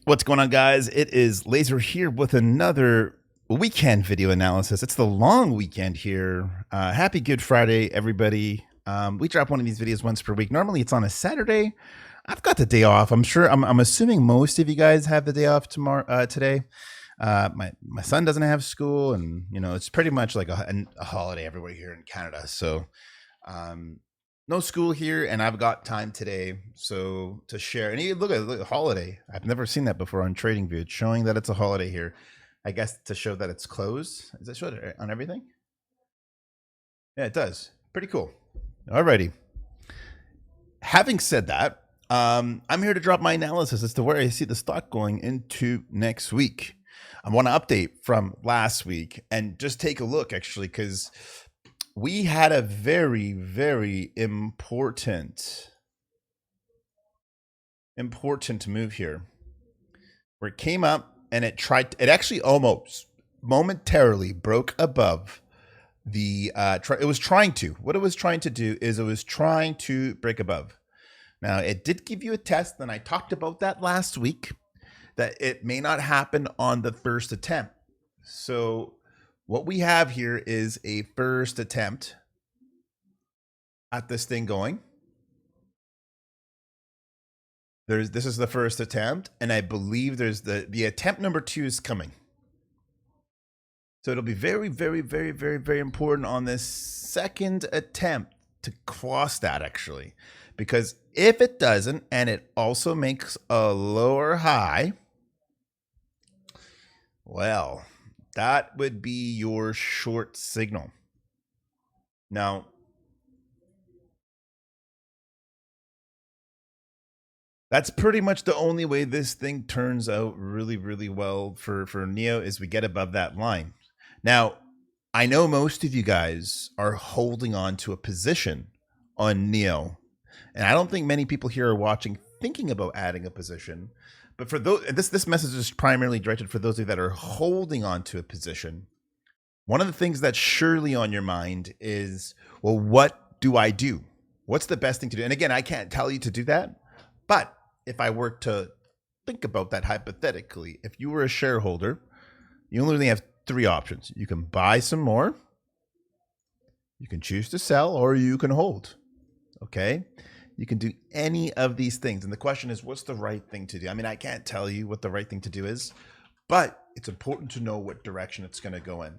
What's going on, guys? It is Laser here with another weekend video analysis. It's the long weekend here. Happy Good Friday, everybody. We drop one of these videos once per week. Normally it's on a Saturday. I've got the day off. I'm assuming most of you guys have the day off today. My son doesn't have school, and it's pretty much like a holiday everywhere here in Canada. So no school here, and I've got time today so to share. And you look at the holiday. I've never seen that before on TradingView. It's showing that it's a holiday here. I guess to show that it's closed. Does it show it on everything? Yeah, it does. Pretty cool. Alrighty. Having said that, I'm here to drop my analysis as to where I see the stock going into next week. I want to update from last week and just take a look, actually, because we had a very, very important move here where it came up and it actually almost momentarily broke above the what it was trying to do is it was trying to break above. Now it did give you a test, and I talked about that last week, that it may not happen on the first attempt. So what we have here is a first attempt at this thing going. This is the first attempt, and I believe there's the attempt number 2 is coming. So it'll be very, very, very, very, very important on this second attempt to cross that, actually, because if it doesn't, and it also makes a lower high, well, that would be your short signal. Now, that's pretty much the only way this thing turns out really, really well for NIO is we get above that line. Now, I know most of you guys are holding on to a position on NIO, and I don't think many people here are watching thinking about adding a position. But for those, this message is primarily directed for those of you that are holding on to a position. One of the things that's surely on your mind is, well, what do I do? What's the best thing to do? And again, I can't tell you to do that. But if I were to think about that hypothetically, if you were a shareholder, you only have 3 options. You can buy some more, you can choose to sell, or you can hold. Okay? You can do any of these things. And the question is, what's the right thing to do? I mean, I can't tell you what the right thing to do is, but it's important to know what direction it's going to go in.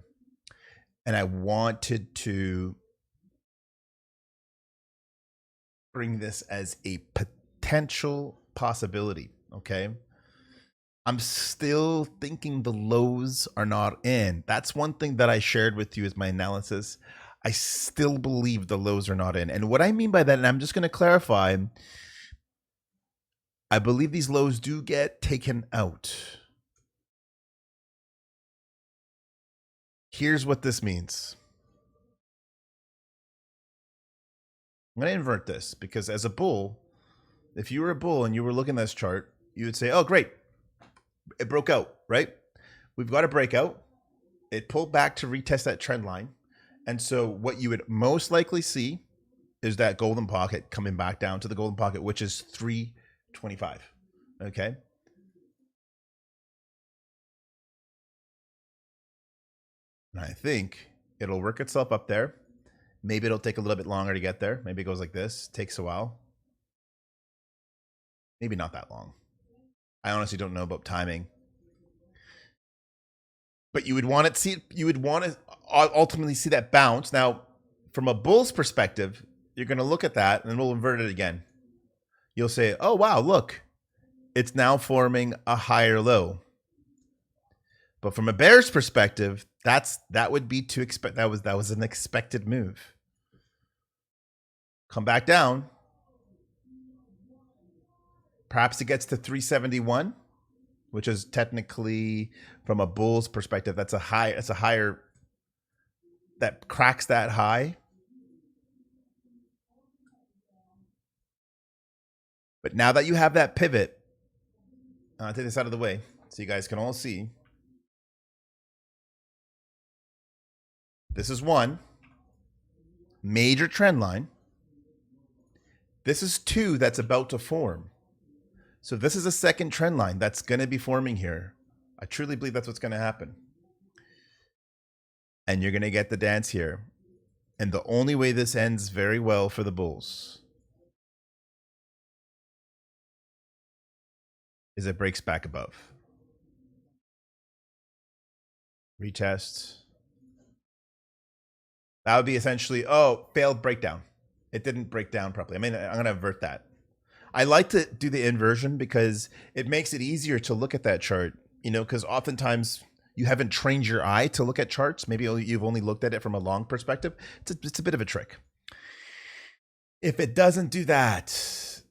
And I wanted to bring this as a potential possibility, okay? I'm still thinking the lows are not in. That's one thing that I shared with you as my analysis. I still believe the lows are not in. And what I mean by that, and I'm just going to clarify, I believe these lows do get taken out. Here's what this means. I'm going to invert this because as a bull, if you were a bull and you were looking at this chart, you would say, oh, great. It broke out, right? We've got a breakout. It pulled back to retest that trend line. And so what you would most likely see is that golden pocket coming back down to the golden pocket, which is 325. Okay. And I think it'll work itself up there. Maybe it'll take a little bit longer to get there. Maybe it goes like this, takes a while. Maybe not that long. I honestly don't know about timing. But you would want to see, you would want to ultimately see that bounce. Now, from a bull's perspective, you're going to look at that and then we'll invert it again. You'll say, oh, wow, look, it's now forming a higher low. But from a bear's perspective, that would be to expect. That was an expected move. Come back down. Perhaps it gets to 371. Which is technically, from a bull's perspective, that's a higher, that cracks that high. But now that you have that pivot, I'll take this out of the way so you guys can all see. This is one major trend line. This is 2 that's about to form. So this is a second trend line that's going to be forming here. I truly believe that's what's going to happen. And you're going to get the dance here. And the only way this ends very well for the bulls is it breaks back above. Retest. That would be essentially, oh, failed breakdown. It didn't break down properly. I mean, I'm going to avert that. I like to do the inversion because it makes it easier to look at that chart, you know, because oftentimes you haven't trained your eye to look at charts. Maybe you've only looked at it from a long perspective. It's a bit of a trick. If it doesn't do that,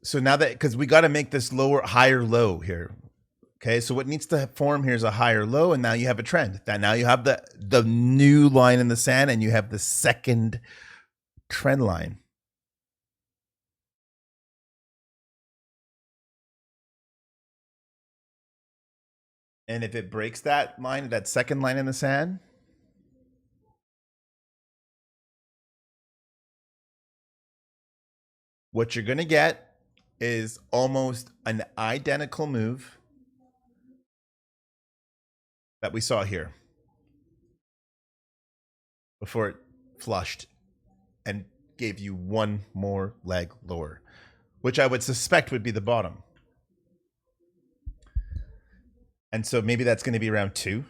so now that, because we got to make this higher low here. Okay, so what needs to form here is a higher low, and now you have a trend. That now you have the new line in the sand, and you have the second trend line. And if it breaks that line, that second line in the sand, what you're going to get is almost an identical move that we saw here before it flushed and gave you one more leg lower, which I would suspect would be the bottom. And so maybe that's going to be around 2.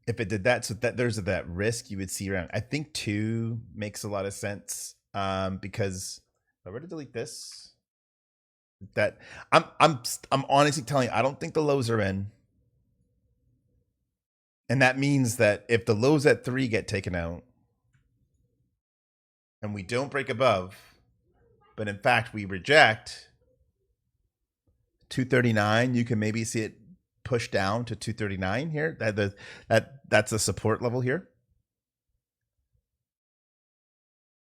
If it did that, so that there's that risk you would see around. I think 2 makes a lot of sense because if I were to delete this, that I'm honestly telling you, I don't think the lows are in. And that means that if the lows at 3 get taken out and we don't break above, but in fact we reject 239, you can maybe see it push down to 239 here. That's a support level here.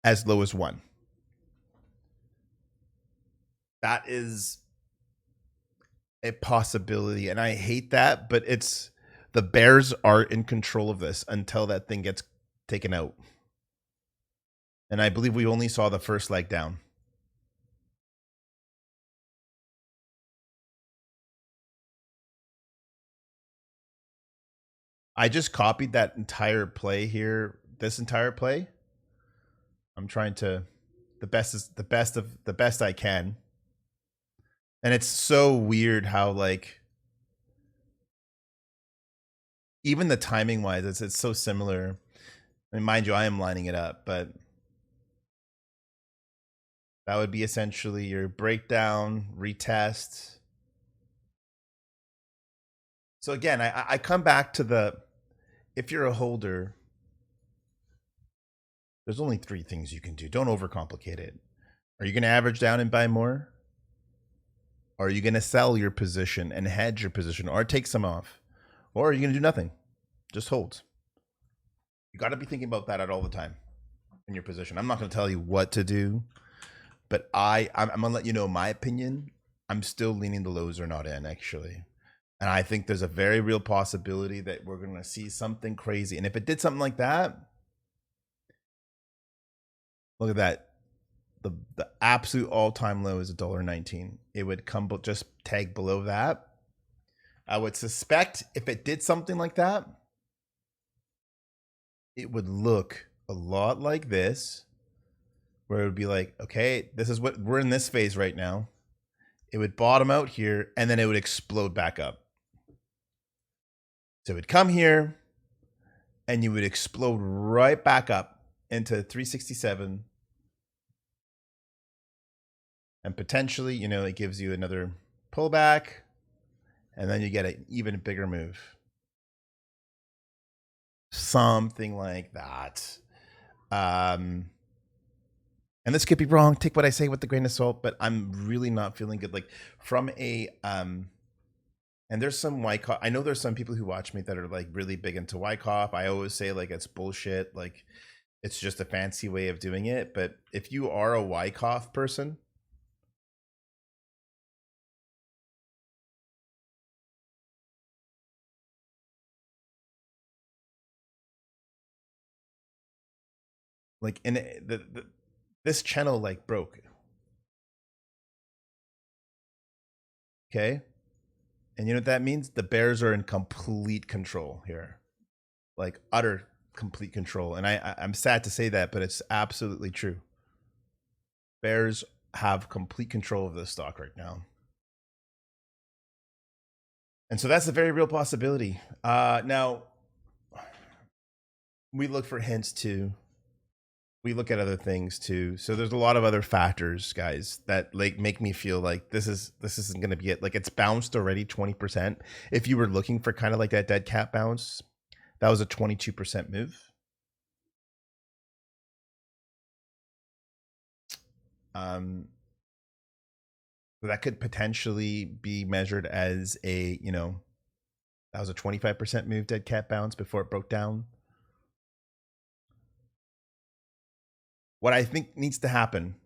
As low as 1. That is a possibility, and I hate that, but it's the Bears are in control of this until that thing gets taken out. And I believe we only saw the first leg down. I just copied that entire play here, this entire play. I'm trying to the best I can. And it's so weird how, like, even the timing wise, it's so similar. I mean, mind you, I am lining it up, but that would be essentially your breakdown, retest. So again, I come back to the, if you're a holder, there's only 3 things you can do. Don't overcomplicate it. Are you going to average down and buy more? Are you going to sell your position and hedge your position or take some off? Or are you going to do nothing? Just hold. You got to be thinking about that at all the time in your position. I'm not going to tell you what to do, but I'm going to let you know my opinion. I'm still leaning the lows are not in, actually. And I think there's a very real possibility that we're going to see something crazy. And if it did something like that, look at that. The absolute all-time low is $1.19. It would come just tag below that. I would suspect if it did something like that, it would look a lot like this, where it would be like, okay, this is what we're in this phase right now. It would bottom out here, and then it would explode back up. So it would come here, and you would explode right back up into 367. And potentially, you know, it gives you another pullback, and then you get an even bigger move. Something like that. And this could be wrong. Take what I say with a grain of salt, but I'm really not feeling good. Like from a and there's some Wyckoff. I know there's some people who watch me that are like really big into Wyckoff. I always say like it's bullshit. Like it's just a fancy way of doing it. But if you are a Wyckoff person, like in this channel like broke. Okay. And you know what that means? The Bears are in complete control here, like utter complete control. And I'm sad to say that, but it's absolutely true. Bears have complete control of this stock right now. And so that's a very real possibility. Now, we look for hints too. We look at other things too. So there's a lot of other factors, guys, that like make me feel like this isn't going to be it. Like it's bounced already 20%. If you were looking for kind of like that dead cat bounce, that was a 22% move. That could potentially be measured as a, that was a 25% move dead cat bounce before it broke down. What I think needs to happen,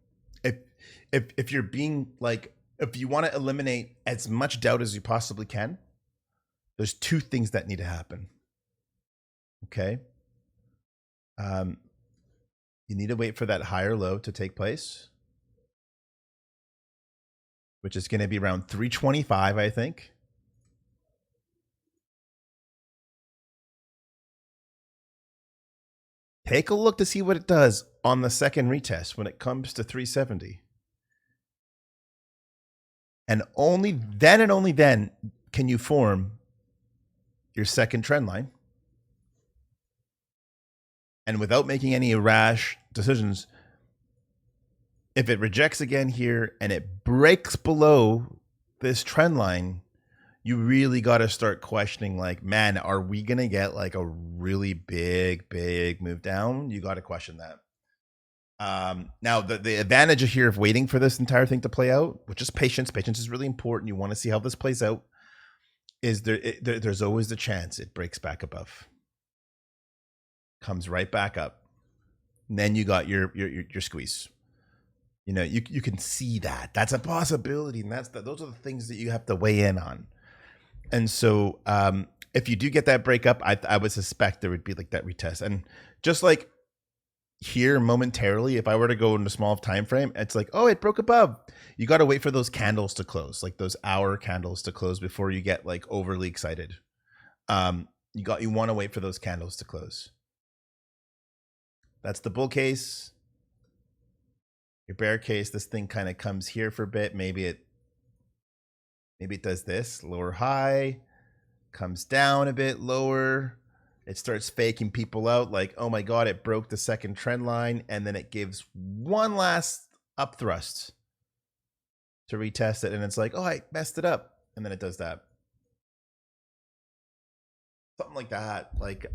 if you're being like, if you want to eliminate as much doubt as you possibly can, there's two things that need to happen. Okay. You need to wait for that higher low to take place, which is going to be around 325, I think. Take a look to see what it does on the second retest when it comes to 370. And only then can you form your second trend line. And without making any rash decisions, if it rejects again here and it breaks below this trend line, you really got to start questioning, like, man, are we going to get like a really big move down? You got to question that. Now, the advantage here of waiting for this entire thing to play out, which is patience. Patience is really important. You want to see how this plays out. Is there's always the chance it breaks back above, comes right back up, and then you got your squeeze. You can see that. That's a possibility, and those are the things that you have to weigh in on. And so, if you do get that breakup, I would suspect there would be like that retest, and just like here momentarily, if I were to go into small time frame, it's like, oh, it broke above. You got to wait for those candles to close, like those hour candles to close before you get like overly excited. You want to wait for those candles to close. That's the bull case. Your bear case, this thing kind of comes here for a bit. Maybe it does this lower high, comes down a bit lower. It starts faking people out like, oh my God, it broke the second trend line. And then it gives one last up thrust to retest it. And it's like, oh, I messed it up. And then it does that. Something like that. Like,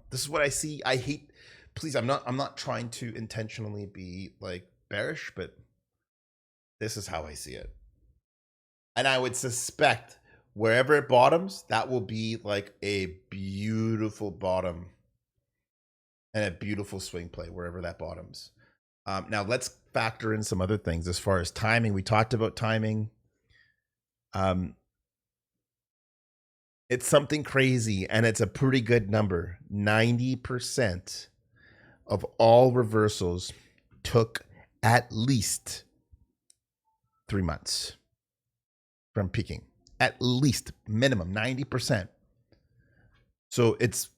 this is what I see. I hate, please, I'm not trying to intentionally be like bearish, but this is how I see it. And I would suspect wherever it bottoms, that will be like a beautiful bottom and a beautiful swing play wherever that bottoms. Now let's factor in some other things as far as timing. We talked about timing. It's something crazy, and it's a pretty good number. 90% of all reversals took at least 3 months from peaking. At least, minimum 90%. So it's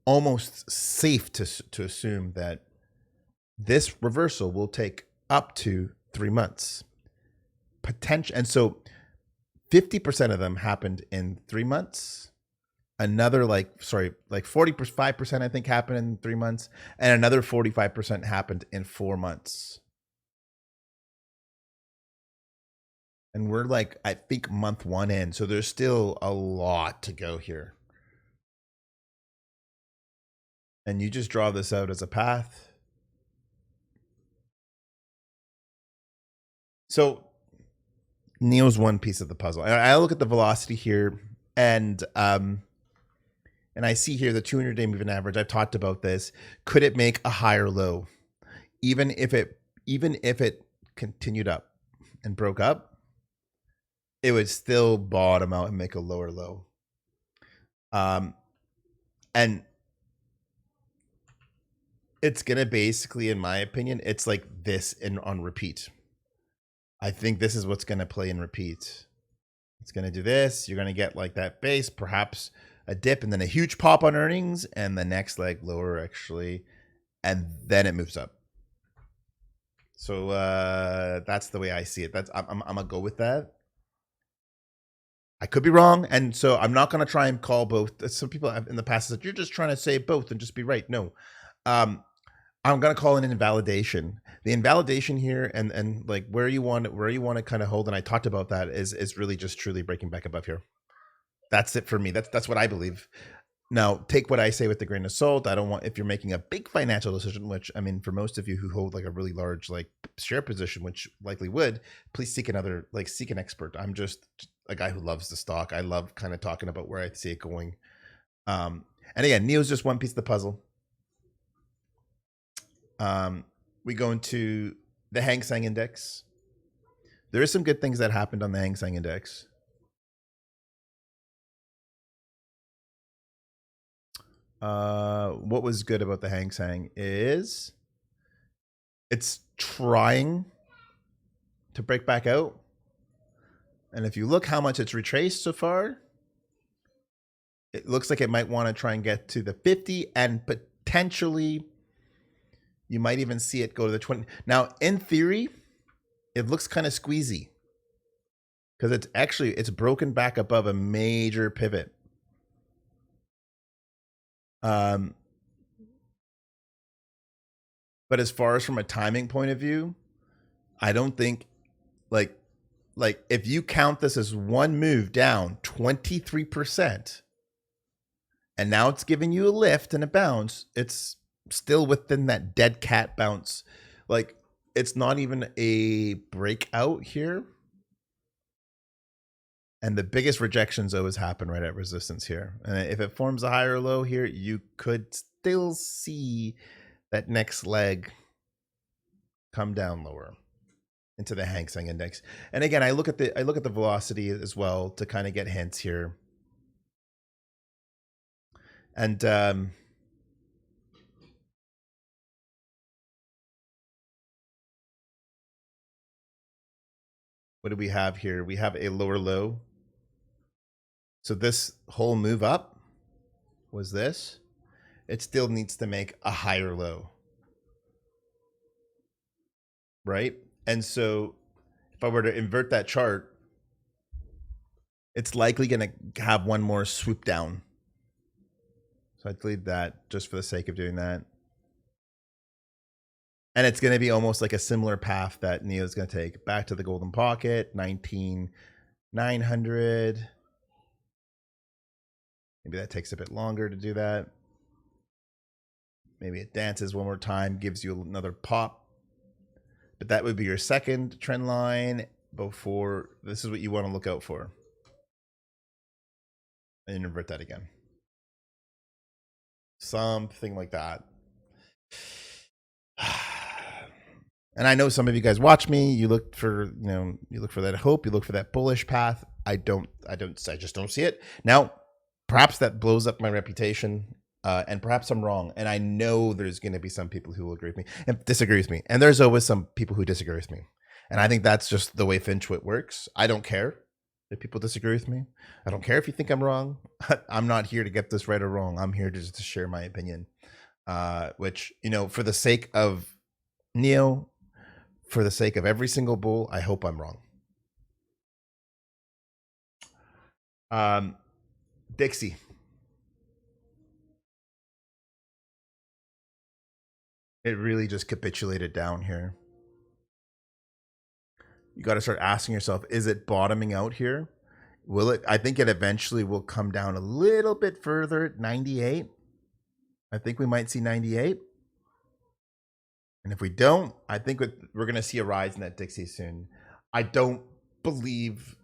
almost safe to assume that this reversal will take up to 3 months. And so 50% of them happened in 3 months. Another 45% I think happened in 3 months, and another 45% happened in 4 months. And we're like, I think month 1 in, so there's still a lot to go here. And you just draw this out as a path. So NIO's one piece of the puzzle. And I look at the velocity here, and I see here the 200-day moving average. I've talked about this. Could it make a higher low? Even if it continued up and broke up, it would still bottom out and make a lower low. And it's gonna basically, in my opinion, it's like this on repeat. I think this is what's going to play and repeat. It's going to do this. You're going to get like that base, perhaps a dip, and then a huge pop on earnings, and the next leg lower actually, and then it moves up. So that's the way I see it. I'm gonna go with that. I could be wrong, and so I'm not gonna try and call both. Some people have in the past said you're just trying to say both and just be right. No, I'm gonna call it an invalidation. The invalidation here, and like where you want to kind of hold, and I talked about that is really just truly breaking back above here. That's it for me. That's what I believe. Now, take what I say with a grain of salt. I don't want, if you're making a big financial decision, which I mean, for most of you who hold like a really large like share position, which likely would, please seek seek an expert. I'm just a guy who loves the stock. I love kind of talking about where I see it going. And again, NIO is just one piece of the puzzle. We go into the Hang Seng Index. There is some good things that happened on the Hang Seng Index. What was good about the Hang Seng is it's trying to break back out. And if you look how much it's retraced so far, it looks like it might want to try and get to the 50, and potentially you might even see it go to the 20. Now, in theory, it looks kind of squeezy because it's broken back above a major pivot. But as far as from a timing point of view, I don't think like if you count this as one move down 23%, and now it's giving you a lift and a bounce, it's still within that dead cat bounce. Like it's not even a breakout here. And the biggest rejections always happen right at resistance here. And if it forms a higher low here, you could still see that next leg come down lower into the Hang Seng Index. And again, I look at the velocity as well to kind of get hints here. And what do we have here? We have a lower low. So this whole move up was this. It still needs to make a higher low. Right? And so if I were to invert that chart, it's likely going to have one more swoop down. So I'd leave that just for the sake of doing that. And it's going to be almost like a similar path that NIO is going to take back to the golden pocket, 19,900. Maybe that takes a bit longer to do that. Maybe it dances one more time, gives you another pop. But that would be your second trend line before. This is what you want to look out for. And invert that again. Something like that. And I know some of you guys watch me. You look for, you look for that hope. You look for that bullish path. I just don't see it. Now, perhaps that blows up my reputation, and perhaps I'm wrong. And I know there's going to be some people who will agree with me and disagree with me. And there's always some people who disagree with me. And I think that's just the way FinTwit works. I don't care if people disagree with me. I don't care if you think I'm wrong. I'm not here to get this right or wrong. I'm here just to share my opinion, which, for the sake of NIO, for the sake of every single bull, I hope I'm wrong. Dixie. It really just capitulated down here. You got to start asking yourself, is it bottoming out here? Will it? I think it eventually will come down a little bit further at 98. I think we might see 98. And if we don't, I think we're going to see a rise in that Dixie soon. I don't believe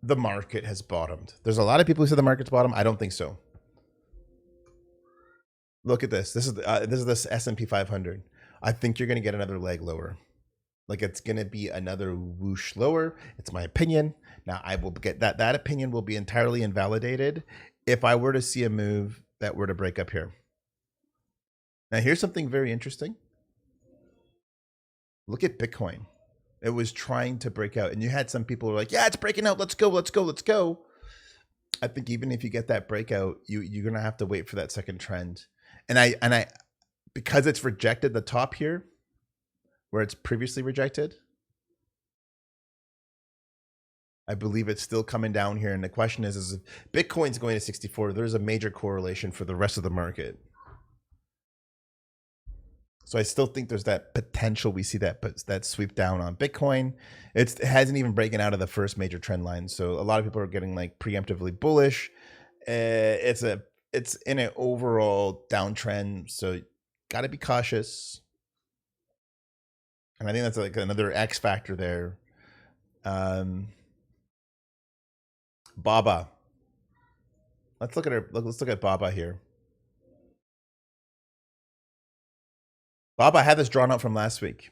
the market has bottomed. There's a lot of people who say the market's bottomed. I don't think so. Look at this. This is this S&P 500. I think you're going to get another leg lower. Like it's going to be another whoosh lower. It's my opinion. Now I will get that opinion will be entirely invalidated if I were to see a move that were to break up here. Now here's something very interesting. Look at Bitcoin. It was trying to break out, and you had some people who were like, "Yeah, it's breaking out. Let's go, let's go, let's go." I think even if you get that breakout, you're gonna have to wait for that second trend. And I because it's rejected the top here, where it's previously rejected, I believe it's still coming down here. And the question is if Bitcoin's going to 64, there's a major correlation for the rest of the market. So I still think there's that potential. We see that sweep down on Bitcoin. It hasn't even broken out of the first major trend line. So a lot of people are getting like preemptively bullish. It's in an overall downtrend. So got to be cautious. And I think that's like another X factor there. Baba. Let's look at Baba here. Baba had this drawn out from last week.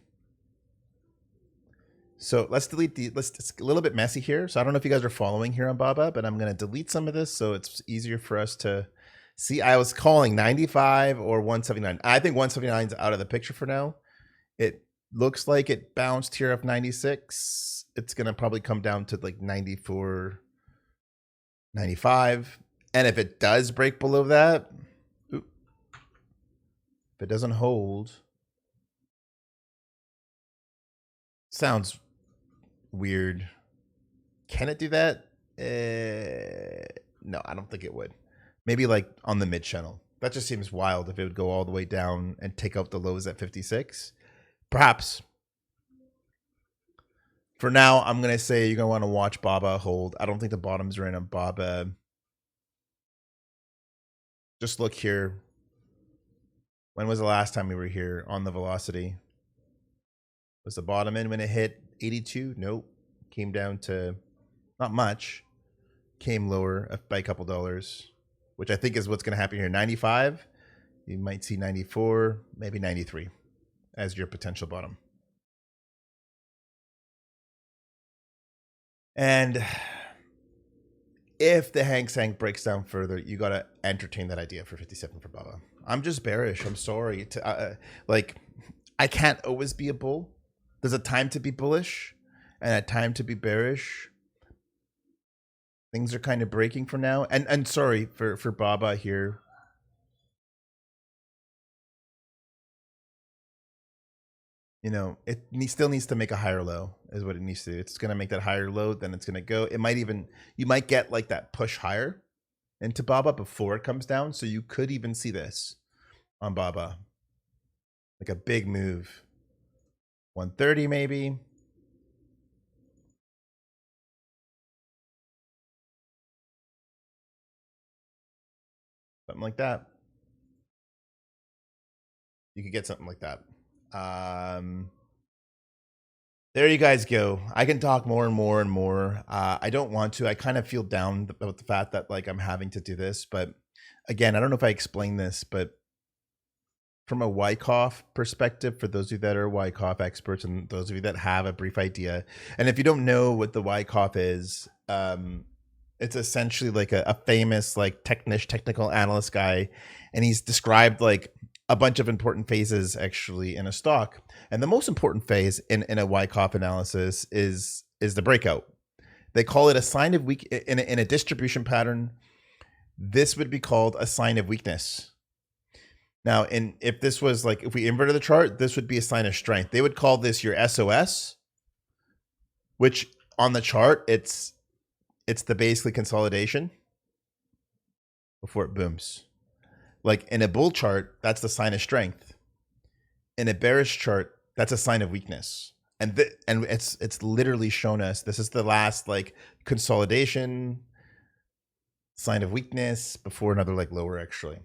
So let's delete it's a little bit messy here. So I don't know if you guys are following here on Baba, but I'm going to delete some of this so it's easier for us to see. I was calling 95 or 179. I think 179 is out of the picture for now. It looks like it bounced here off 96. It's going to probably come down to like 94, 95. And if it does break below that, if it doesn't hold, sounds weird. Can it do that? No, I don't think it would. Maybe like on the mid channel. That just seems wild if it would go all the way down and take out the lows at 56. Perhaps. For now, I'm going to say you're going to want to watch Baba hold. I don't think the bottoms are in on Baba. Just look here. When was the last time we were here on the velocity? Was the bottom in when it hit 82? Nope. Came down to not much. Came lower by a couple dollars, which I think is what's going to happen here. 95. You might see 94, maybe 93 as your potential bottom. And if the Hang Seng breaks down further, you got to entertain that idea for 57 for Baba. I'm just bearish. I'm sorry. I can't always be a bull. There's a time to be bullish and a time to be bearish. Things are kind of breaking for now. And sorry for Baba here. You know, it still needs to make a higher low is what it needs to do. It's going to make that higher low, then it's going to go. It might even, you might get like that push higher into Baba before it comes down. So you could even see this on Baba. Like a big move. 130 maybe. Something like that. You could get something like that. There you guys go. I can talk more and more and more. I don't want to. I kind of feel down about the fact that like I'm having to do this. But again, I don't know if I explained this, but from a Wyckoff perspective, for those of you that are Wyckoff experts and those of you that have a brief idea, and if you don't know what the Wyckoff is, it's essentially like a famous like technical analyst guy, and he's described like a bunch of important phases actually in a stock. And the most important phase in a Wyckoff analysis is the breakout. They call it a sign of weak in a distribution pattern. This would be called a sign of weakness. Now, if this was like, if we inverted the chart, this would be a sign of strength. They would call this your SOS, which on the chart, it's the basically consolidation before it booms. Like in a bull chart, that's the sign of strength. In a bearish chart, that's a sign of weakness. And it's literally shown us this is the last like consolidation, sign of weakness before another like lower actually.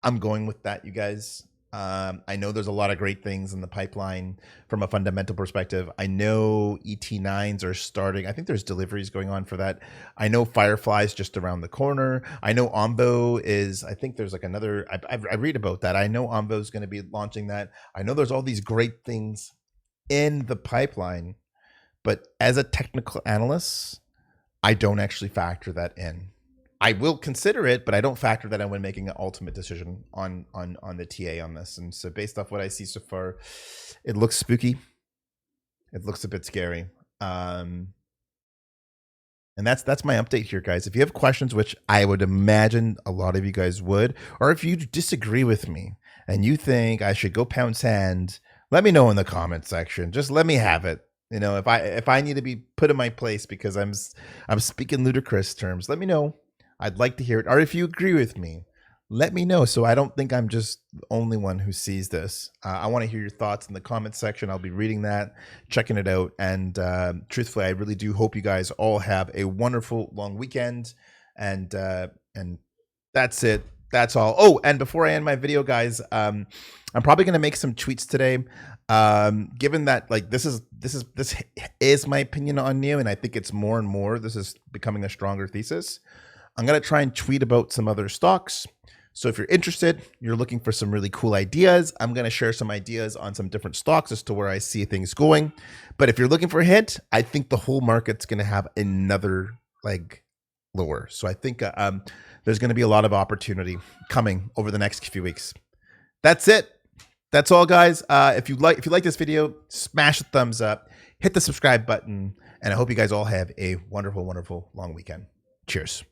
I'm going with that, you guys. I know there's a lot of great things in the pipeline from a fundamental perspective. I know ET9s are starting. I think there's deliveries going on for that. I know Firefly's just around the corner. I know Ombo is, I think there's like another, I read about that. I know Ombo is going to be launching that. I know there's all these great things in the pipeline, but as a technical analyst, I don't actually factor that in. I will consider it, but I don't factor that in when making an ultimate decision on the TA on this. And so based off what I see so far, it looks spooky. It looks a bit scary. And that's my update here, guys. If you have questions, which I would imagine a lot of you guys would, or if you disagree with me and you think I should go pound sand, let me know in the comment section. Just let me have it. You know, if I need to be put in my place because I'm speaking ludicrous terms, let me know. I'd like to hear it. Or if you agree with me, let me know so I don't think I'm just the only one who sees this. I want to hear your thoughts in the comment section. I'll be reading that, checking it out. And truthfully, I really do hope you guys all have a wonderful long weekend. And that's it. That's all. Oh, and before I end my video, guys, I'm probably going to make some tweets today. Given that like this is my opinion on NIO, and I think it's more and more, this is becoming a stronger thesis. I'm going to try and tweet about some other stocks. So if you're interested, you're looking for some really cool ideas, I'm going to share some ideas on some different stocks as to where I see things going. But if you're looking for a hint, I think the whole market's going to have another like lower. So I think there's going to be a lot of opportunity coming over the next few weeks. That's it. That's all, guys. If you like this video, smash the thumbs up, hit the subscribe button, and I hope you guys all have a wonderful, wonderful long weekend. Cheers.